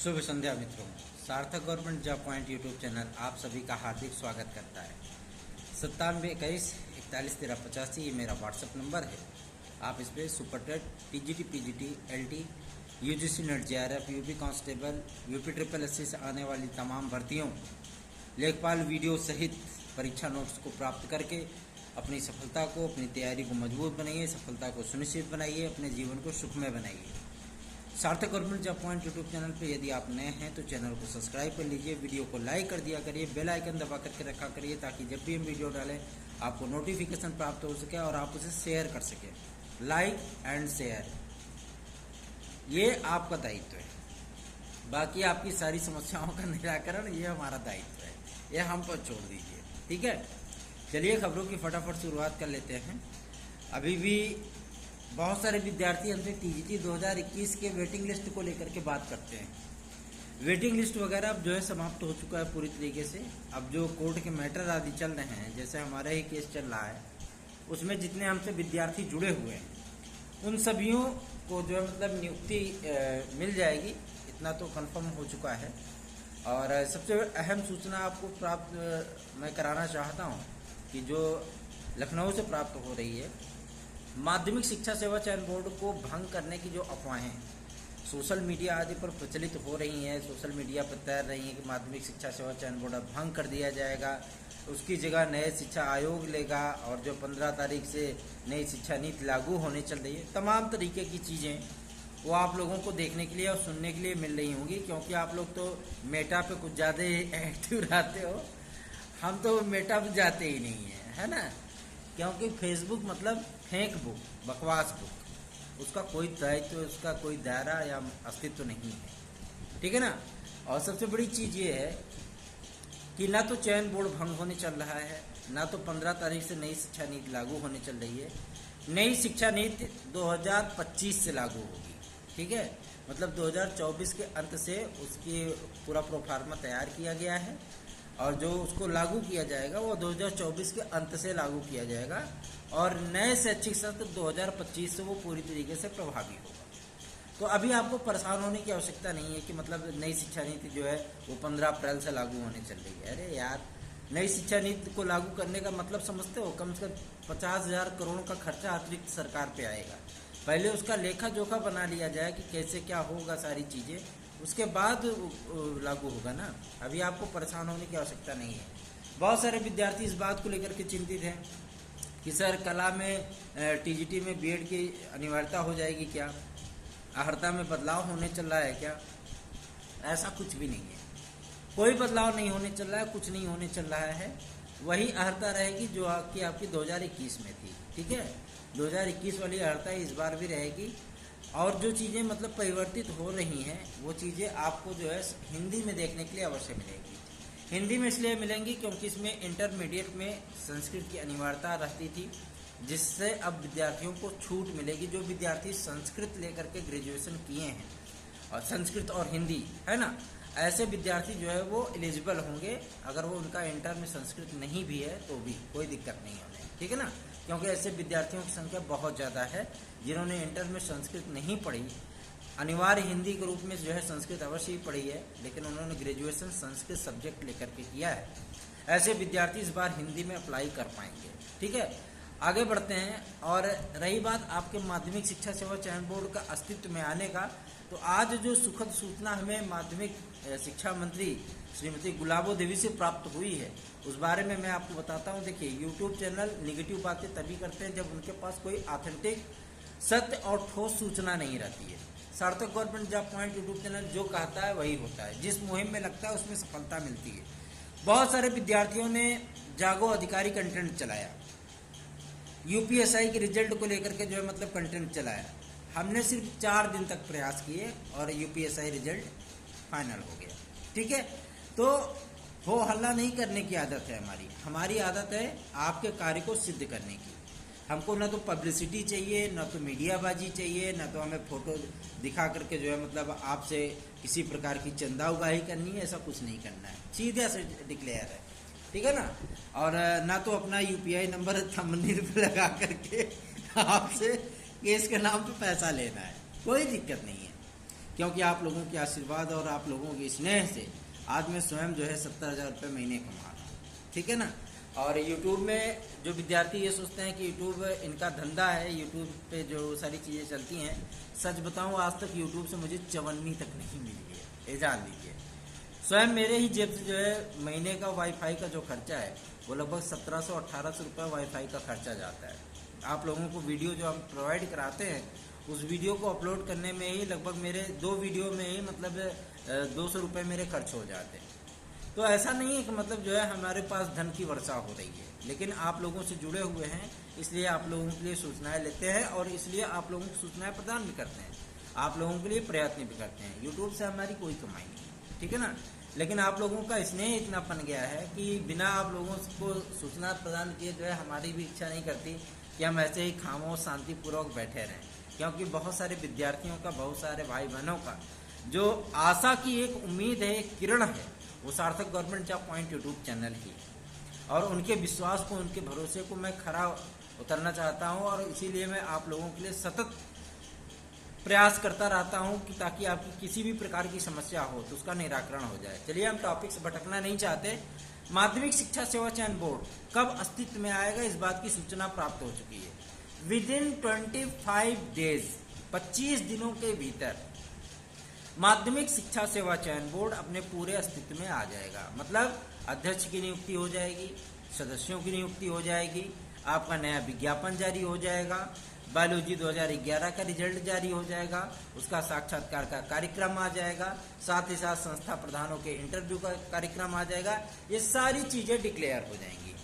शुभ संध्या मित्रों। सार्थक government job point YouTube channel आप सभी का हार्दिक स्वागत करता है। 9721411385 ये मेरा व्हाट्सएप नंबर है। आप इस पर super TET, TGT, PGT, LT, UGC NET, JRF, UP constable, UP triple SC से आने वाली तमाम भर्तियों, लेखपाल वीडियो सहित परीक्षा नोट्स को प्राप्त करके अपनी सफलता को, अपनी तैयारी को मजबूत बनाइए, सफलता को सुनिश्चित बनाइए, अपने जीवन को सुखमय बनाइए। सार्थक government job point YouTube channel पे यदि आप नए हैं तो चैनल को सब्सक्राइब कर लीजिए, वीडियो को लाइक कर दिया करिए, बेल आइकन दबा करके रखा करिए ताकि जब भी हम वीडियो डालें आपको नोटिफिकेशन प्राप्त हो सके और आप उसे शेयर कर सकें। लाइक एंड शेयर, ये आपका दायित्व है। बाकी आपकी सारी समस्याओं का निराकरण ये हमारा दायित्व है, ये हम पर छोड़ दीजिए, ठीक है। चलिए खबरों की फटाफट शुरुआत कर लेते हैं। अभी भी बहुत सारे विद्यार्थी हमसे टीजीटी 2021 के वेटिंग लिस्ट को लेकर के बात करते हैं। वेटिंग लिस्ट वगैरह अब जो है समाप्त हो चुका है पूरी तरीके से। अब जो कोर्ट के मैटर आदि चल रहे हैं, जैसे हमारा ही केस चल रहा है, उसमें जितने हमसे विद्यार्थी जुड़े हुए हैं उन सभियों को जो है मतलब नियुक्ति मिल जाएगी, इतना तो कंफर्म हो चुका है। और सबसे अहम सूचना आपको प्राप्त मैं कराना चाहता हूँ कि जो लखनऊ से प्राप्त हो रही है, माध्यमिक शिक्षा सेवा चयन बोर्ड को भंग करने की जो अफवाहें सोशल मीडिया आदि पर प्रचलित हो रही हैं, सोशल मीडिया पर तैर रही हैं कि माध्यमिक शिक्षा सेवा चयन बोर्ड अब भंग कर दिया जाएगा, उसकी जगह नए शिक्षा आयोग लेगा और जो 15 तारीख से नई शिक्षा नीति लागू होने चल रही है, तमाम तरीके की चीज़ें वो आप लोगों को देखने के लिए और सुनने के लिए मिल रही होंगी। क्योंकि आप लोग तो मेटा पे कुछ ज़्यादा एक्टिव रहते हो, हम तो मेटा पे जाते ही नहीं है ना। क्योंकि फेसबुक मतलब फेंक बुक, बकवास बुक, उसका कोई दायित्व, उसका कोई दायरा या अस्तित्व नहीं है, ठीक है ना। और सबसे बड़ी चीज़ ये है कि ना तो चयन बोर्ड भंग होने चल रहा है, ना तो 15 तारीख से नई शिक्षा नीति लागू होने चल रही है। नई शिक्षा नीति 2025 से लागू होगी, ठीक है। मतलब 2024 के अंत से उसकी पूरा प्रोफार्मा तैयार किया गया है और जो उसको लागू किया जाएगा वो 2024 के अंत से लागू किया जाएगा और नए शैक्षिक सत्र 2025 से वो पूरी तरीके से प्रभावी होगा। तो अभी आपको परेशान होने की आवश्यकता नहीं है कि मतलब नई शिक्षा नीति जो है वो 15 अप्रैल से लागू होने चल रही है। अरे यार, नई शिक्षा नीति को लागू करने का मतलब समझते हो, कम से कम 50,000 करोड़ का खर्चा अतिरिक्त सरकार पे आएगा। पहले उसका लेखा जोखा बना लिया जाए कि कैसे क्या होगा सारी चीज़ें, उसके बाद लागू होगा ना। अभी आपको परेशान होने की आवश्यकता नहीं है। बहुत सारे विद्यार्थी इस बात को लेकर के चिंतित हैं कि सर कला में टीजीटी में बीएड की अनिवार्यता हो जाएगी क्या, अहर्ता में बदलाव होने चल रहा है क्या। ऐसा कुछ भी नहीं है, कोई बदलाव नहीं होने चल रहा है, कुछ नहीं होने चल रहा है। वही अहर्ता रहेगी जो आपकी 2021 में थी, ठीक है। 2021 वाली अहर्ता इस बार भी रहेगी। और जो चीज़ें मतलब परिवर्तित हो रही हैं वो चीज़ें आपको जो है हिंदी में देखने के लिए अवश्य मिलेगी। हिंदी में इसलिए मिलेंगी क्योंकि इसमें इंटरमीडिएट में संस्कृत की अनिवार्यता रहती थी, जिससे अब विद्यार्थियों को छूट मिलेगी। जो विद्यार्थी संस्कृत लेकर के ग्रेजुएशन किए हैं और संस्कृत और हिंदी है ना, ऐसे विद्यार्थी जो है वो एलिजिबल होंगे। अगर वो उनका इंटर में संस्कृत नहीं भी है तो भी कोई दिक्कत नहीं होने, ठीक है ना। क्योंकि ऐसे विद्यार्थियों की संख्या बहुत ज़्यादा है जिन्होंने इंटर में संस्कृत नहीं पढ़ी, अनिवार्य हिंदी के रूप में जो है संस्कृत अवश्य ही पढ़ी है, लेकिन उन्होंने ग्रेजुएशन संस्कृत सब्जेक्ट लेकर के किया है। ऐसे विद्यार्थी इस बार हिंदी में अप्लाई कर पाएंगे, ठीक है। आगे बढ़ते हैं। और रही बात आपके माध्यमिक शिक्षा सेवा चयन बोर्ड का अस्तित्व में आने का, तो आज जो सुखद सूचना हमें माध्यमिक शिक्षा मंत्री श्रीमती गुलाबो देवी से प्राप्त हुई है उस बारे में मैं आपको बताता हूं। देखिए, यूट्यूब चैनल निगेटिव बातें तभी करते हैं जब उनके पास कोई ऑथेंटिक, सत्य और ठोस सूचना नहीं रहती है। सार्थक government job point YouTube channel जो कहता है वही होता है, जिस मुहिम में लगता है उसमें सफलता मिलती है। बहुत सारे विद्यार्थियों ने जागो अधिकारी कंटेंट चलाया, यूपीएसआई के रिजल्ट को लेकर के जो है मतलब कंटेंट चलाया। हमने सिर्फ 4 दिन तक प्रयास किए और यूपीएसआई रिजल्ट फाइनल हो गया, ठीक है। तो हो हल्ला नहीं करने की आदत है हमारी आदत है आपके कार्य को सिद्ध करने की। हमको ना तो पब्लिसिटी चाहिए, ना तो मीडियाबाजी चाहिए, ना तो हमें फोटो दिखा करके जो है मतलब आपसे किसी प्रकार की चंदा उगाही करनी है, ऐसा कुछ नहीं करना है। सीधे से डिक्लेयर है, ठीक है ना। और ना तो अपना यूपीआई नंबर थंबनेल पे लगा करके आपसे केस के नाम पे पैसा लेना है, कोई दिक्कत नहीं है। क्योंकि आप लोगों के आशीर्वाद और आप लोगों के स्नेह से आज मैं स्वयं जो है 70,000 रुपये महीने कमा रहा हूँ, ठीक है ना। और यूट्यूब में जो विद्यार्थी ये सोचते हैं कि यूट्यूब इनका धंधा है, यूट्यूब पे जो सारी चीज़ें चलती हैं, सच बताऊँ आज तक यूट्यूब से मुझे चवन्नी तक नहीं मिली है, ये जान लीजिए। स्वयं मेरे ही जेब से जो है महीने का वाईफाई का जो खर्चा है वो लगभग 1700-1800 रुपये वाईफाई का खर्चा जाता है। आप लोगों को वीडियो जो हम प्रोवाइड कराते हैं उस वीडियो को अपलोड करने में ही लगभग मेरे 2 वीडियो में ही मतलब 200 रुपये मेरे खर्च हो जाते हैं। तो ऐसा नहीं है कि मतलब जो है हमारे पास धन की वर्षा हो रही है, लेकिन आप लोगों से जुड़े हुए हैं इसलिए आप लोगों के लिए सूचनाएं लेते हैं और इसलिए आप लोगों को सूचनाएं प्रदान भी करते हैं, आप लोगों के लिए प्रयत्न भी करते हैं। यूट्यूब से हमारी कोई कमाई नहीं है, ठीक है ना। लेकिन आप लोगों का स्नेह इतना बन गया है कि बिना आप लोगों को सूचना प्रदान किए जो है हमारी भी इच्छा नहीं करती कि हम ऐसे ही खामोश शांतिपूर्वक बैठे रहें, क्योंकि बहुत सारे विद्यार्थियों का, बहुत सारे भाई बहनों का जो आशा की एक उम्मीद है, एक किरण है, वो सार्थक government job point YouTube channel की, और उनके विश्वास को, उनके भरोसे को मैं खरा उतरना चाहता हूं और इसीलिए मैं आप लोगों के लिए सतत प्रयास करता रहता हूं कि ताकि आपकी किसी भी प्रकार की समस्या हो तो उसका निराकरण हो जाए। चलिए, हम टॉपिक से भटकना नहीं चाहते। माध्यमिक शिक्षा सेवा चयन बोर्ड कब अस्तित्व में आएगा, इस बात की सूचना प्राप्त हो चुकी है। विदिन 25 डेज, 25 दिनों के भीतर माध्यमिक शिक्षा सेवा चयन बोर्ड अपने पूरे अस्तित्व में आ जाएगा। मतलब अध्यक्ष की नियुक्ति हो जाएगी, सदस्यों की नियुक्ति हो जाएगी, आपका नया विज्ञापन जारी हो जाएगा, बायोलॉजी 2011 का रिजल्ट जारी हो जाएगा, उसका साक्षात्कार का कार्यक्रम आ जाएगा, साथ ही साथ संस्था प्रधानों के इंटरव्यू का कार्यक्रम आ जाएगा। ये सारी चीजें डिक्लेयर हो जाएंगी।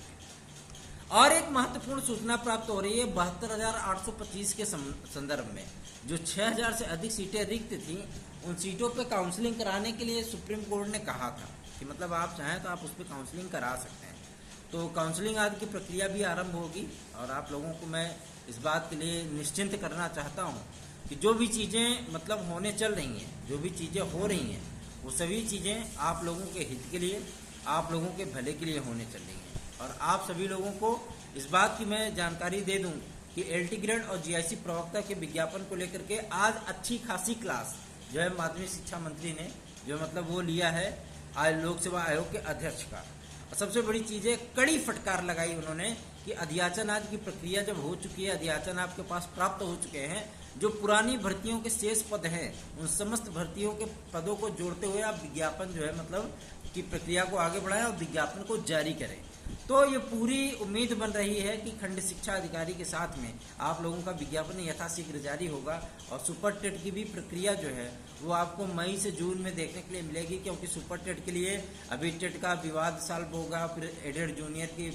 और एक महत्वपूर्ण सूचना प्राप्त हो रही है 72,825 के संदर्भ में। जो 6,000 से अधिक सीटें रिक्त थी, उन सीटों पे काउंसलिंग कराने के लिए सुप्रीम कोर्ट ने कहा था कि मतलब आप चाहें तो आप उस पर काउंसलिंग करा सकते हैं। तो काउंसलिंग आदि की प्रक्रिया भी आरंभ होगी और आप लोगों को मैं इस बात के लिए निश्चिंत करना चाहता हूं कि जो भी चीज़ें मतलब होने चल रही हैं, जो भी चीज़ें हो रही हैं, वो सभी चीज़ें आप लोगों के हित के लिए, आप लोगों के भले के लिए होने चल रही हैं। और आप सभी लोगों को इस बात की मैं जानकारी दे दूं कि एलटी ग्रेड और जीआईसी प्रवक्ता के विज्ञापन को लेकर के आज अच्छी खासी क्लास जो है माध्यमिक शिक्षा मंत्री ने जो मतलब वो लिया है आज लोक सेवा आयोग के अध्यक्ष का। सबसे बड़ी चीज़ है, कड़ी फटकार लगाई उन्होंने कि अध्याचन आदि की प्रक्रिया जब हो चुकी है, अध्याचन आपके पास प्राप्त हो चुके हैं, जो पुरानी भर्तियों के शेष पद हैं उन समस्त भर्तियों के पदों को जोड़ते हुए आप विज्ञापन जो है मतलब की प्रक्रिया को आगे बढ़ाएं और विज्ञापन को जारी करें। तो ये पूरी उम्मीद बन रही है कि खंड शिक्षा अधिकारी के साथ में आप लोगों का विज्ञापन यथाशीघ्र जारी होगा और सुपर टेट की भी प्रक्रिया जो है वो आपको मई से जून में देखने के लिए मिलेगी, क्योंकि सुपर टेट के लिए अभी टेट का विवाद सॉल्व होगा, फिर एडेड जूनियर की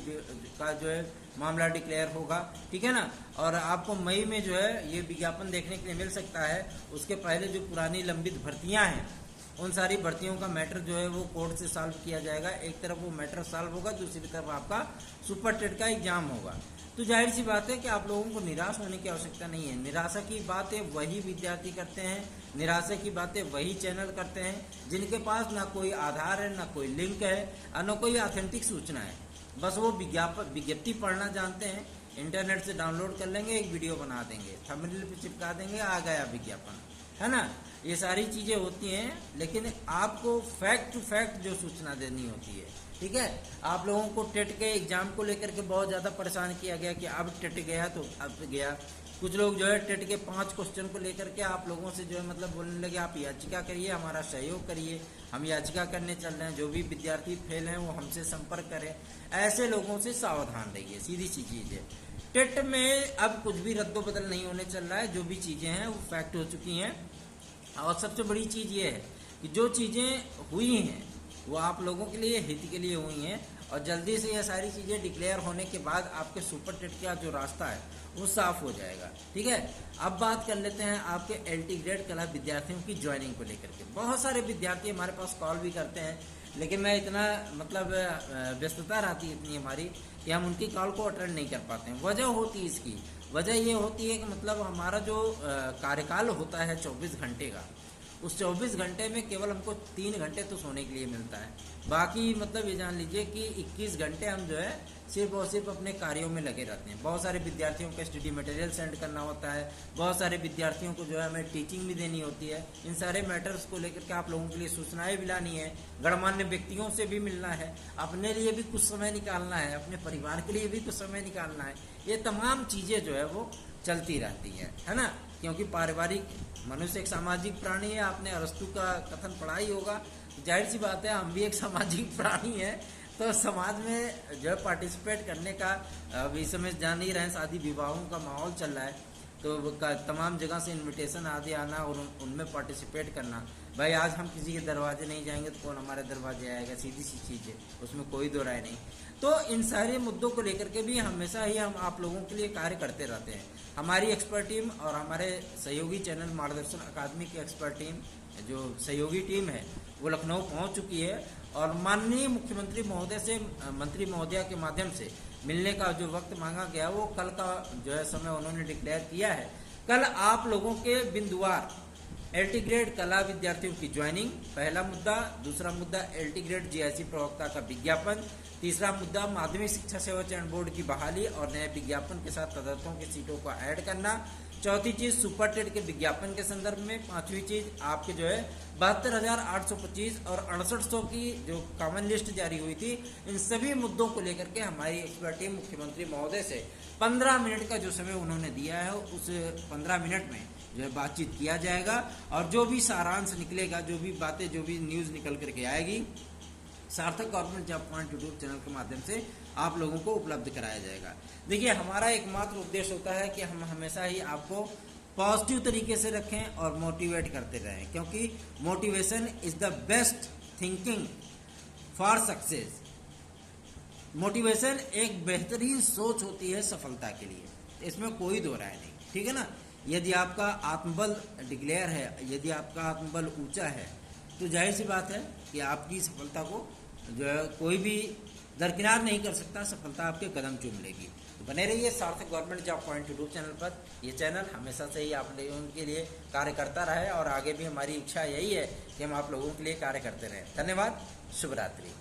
का जो है मामला डिक्लेयर होगा, ठीक है ना। और आपको मई में जो है ये विज्ञापन देखने के लिए मिल सकता है। उसके पहले जो पुरानी लंबित भर्तियां हैं उन सारी भर्तियों का मैटर जो है वो कोर्ट से सॉल्व किया जाएगा। एक तरफ वो मैटर सॉल्व होगा, दूसरी तरफ आपका सुपर टेट का एग्जाम होगा। तो जाहिर सी बात है कि आप लोगों को निराश होने की आवश्यकता नहीं है। निराशा की बातें वही विद्यार्थी करते हैं, निराशा की बातें वही चैनल करते हैं जिनके पास ना कोई आधार है, ना कोई लिंक है और ना कोई ऑथेंटिक सूचना है। बस वो विज्ञप्ति पढ़ना जानते हैं, इंटरनेट से डाउनलोड कर लेंगे, एक वीडियो बना देंगे, थंबनेल पे चिपका देंगे, आ गया विज्ञापन, है ना। ये सारी चीज़ें होती हैं, लेकिन आपको फैक्ट टू फैक्ट जो सूचना देनी होती है, ठीक है। आप लोगों को टेट के एग्जाम को लेकर के बहुत ज़्यादा परेशान किया गया कि अब टेट गया तो अब गया। कुछ लोग जो है टेट के 5 क्वेश्चन को लेकर के आप लोगों से जो है मतलब बोलने लगे आप याचिका करिए, हमारा सहयोग करिए, हम याचिका करने चल रहे हैं, जो भी विद्यार्थी फेल हैं वो हमसे संपर्क करें। ऐसे लोगों से सावधान रहिए, सीधी सी चीज़ है। टेट में अब कुछ भी रद्दो बदल नहीं होने चल रहा है, जो भी चीज़ें हैं वो फैक्ट हो चुकी हैं। और सबसे बड़ी चीज़ ये है कि जो चीज़ें हुई हैं वो आप लोगों के लिए, हित के लिए हुई हैं और जल्दी से ये सारी चीज़ें डिक्लेयर होने के बाद आपके सुपर टेट का जो रास्ता है वो साफ हो जाएगा, ठीक है। अब बात कर लेते हैं आपके एलटी ग्रेड कला विद्यार्थियों की ज्वाइनिंग को लेकर के। बहुत सारे विद्यार्थी हमारे पास कॉल भी करते हैं, लेकिन मैं इतना मतलब व्यस्तता रहती है इतनी हमारी कि हम उनकी कॉल को अटेंड नहीं कर पाते हैं। वजह होती है इसकी, वजह ये होती है कि मतलब हमारा जो कार्यकाल होता है 24 घंटे का, उस 24 घंटे में केवल हमको 3 घंटे तो सोने के लिए मिलता है। बाकी मतलब ये जान लीजिए कि 21 घंटे हम जो है सिर्फ और सिर्फ अपने कार्यों में लगे रहते हैं। बहुत सारे विद्यार्थियों को स्टडी मटेरियल सेंड करना होता है, बहुत सारे विद्यार्थियों को जो है हमें टीचिंग भी देनी होती है। इन सारे मैटर्स को लेकर के आप लोगों के लिए सूचनाएं भी लानी है, गणमान्य व्यक्तियों से भी मिलना है, अपने लिए भी कुछ समय निकालना है, अपने परिवार के लिए भी कुछ समय निकालना है। ये तमाम चीज़ें जो है वो चलती रहती है ना, क्योंकि पारिवारिक मनुष्य एक सामाजिक प्राणी है। आपने अरस्तु का कथन पढ़ा ही होगा, जाहिर सी बात है हम भी एक सामाजिक प्राणी हैं, तो समाज में जो पार्टिसिपेट करने का अभी इस समय जान ही रहे हैं, शादी विवाहों का माहौल चल रहा है, तो तमाम जगह से इनविटेशन आदि आना और उनमें पार्टिसिपेट करना। भाई आज हम किसी के दरवाजे नहीं जाएंगे तो कौन हमारे दरवाजे आएगा, सीधी सी चीज़ है, उसमें कोई दो राय नहीं। तो इन सारे मुद्दों को लेकर के भी हमेशा ही हम आप लोगों के लिए कार्य करते रहते हैं। हमारी एक्सपर्ट टीम और हमारे सहयोगी चैनल मार्गदर्शन अकादमी की एक्सपर्ट टीम, जो सहयोगी टीम है, वो लखनऊ पहुंच चुकी है और माननीय मुख्यमंत्री महोदय से, मंत्री महोदया के माध्यम से मिलने का जो वक्त मांगा गया वो कल का जो है समय उन्होंने डिक्लेयर किया है। कल आप लोगों के बिंदुवार एलटी ग्रेड कला विद्यार्थियों की ज्वाइनिंग, पहला मुद्दा। दूसरा मुद्दा एलटी ग्रेड जीआईसी प्रवक्ता का विज्ञापन। तीसरा मुद्दा माध्यमिक शिक्षा सेवा चयन बोर्ड की बहाली और नए विज्ञापन के साथ तदर्थों की सीटों को ऐड करना। चौथी चीज सुपर टेट के विज्ञापन के संदर्भ में। पांचवी चीज आपके जो है 72,825 और 6800 की जो कॉमन लिस्ट जारी हुई थी, इन सभी मुद्दों को लेकर के हमारी एक्सपर्ट टीम मुख्यमंत्री महोदय से 15 मिनट का जो समय उन्होंने दिया है, उस 15 मिनट में जो है बातचीत किया जाएगा और जो भी सारांश निकलेगा, जो भी बातें, जो भी न्यूज़ निकल करके आएगी, सार्थक government job point YouTube channel के माध्यम से आप लोगों को उपलब्ध कराया जाएगा। देखिए, हमारा एकमात्र उद्देश्य होता है कि हम हमेशा ही आपको पॉजिटिव तरीके से रखें और मोटिवेट करते रहें, क्योंकि motivation is the best thinking for success. Motivation एक बेहतरीन सोच होती है सफलता के लिए, इसमें कोई दो राय नहीं, ठीक है ना। यदि आपका आत्मबल डिक्लेयर है, यदि आपका आत्मबल ऊंचा है, तो जाहिर सी बात है कि आपकी सफलता को जो है कोई भी दरकिनार नहीं कर सकता, सफलता आपके कदम चूम लेगी। तो बने रहिए सार्थक government job point YouTube channel पर। ये चैनल हमेशा से ही आप लोगों के लिए कार्य करता रहा है और आगे भी हमारी इच्छा यही है कि हम आप लोगों के लिए कार्य करते रहें। धन्यवाद, शुभ रात्रि।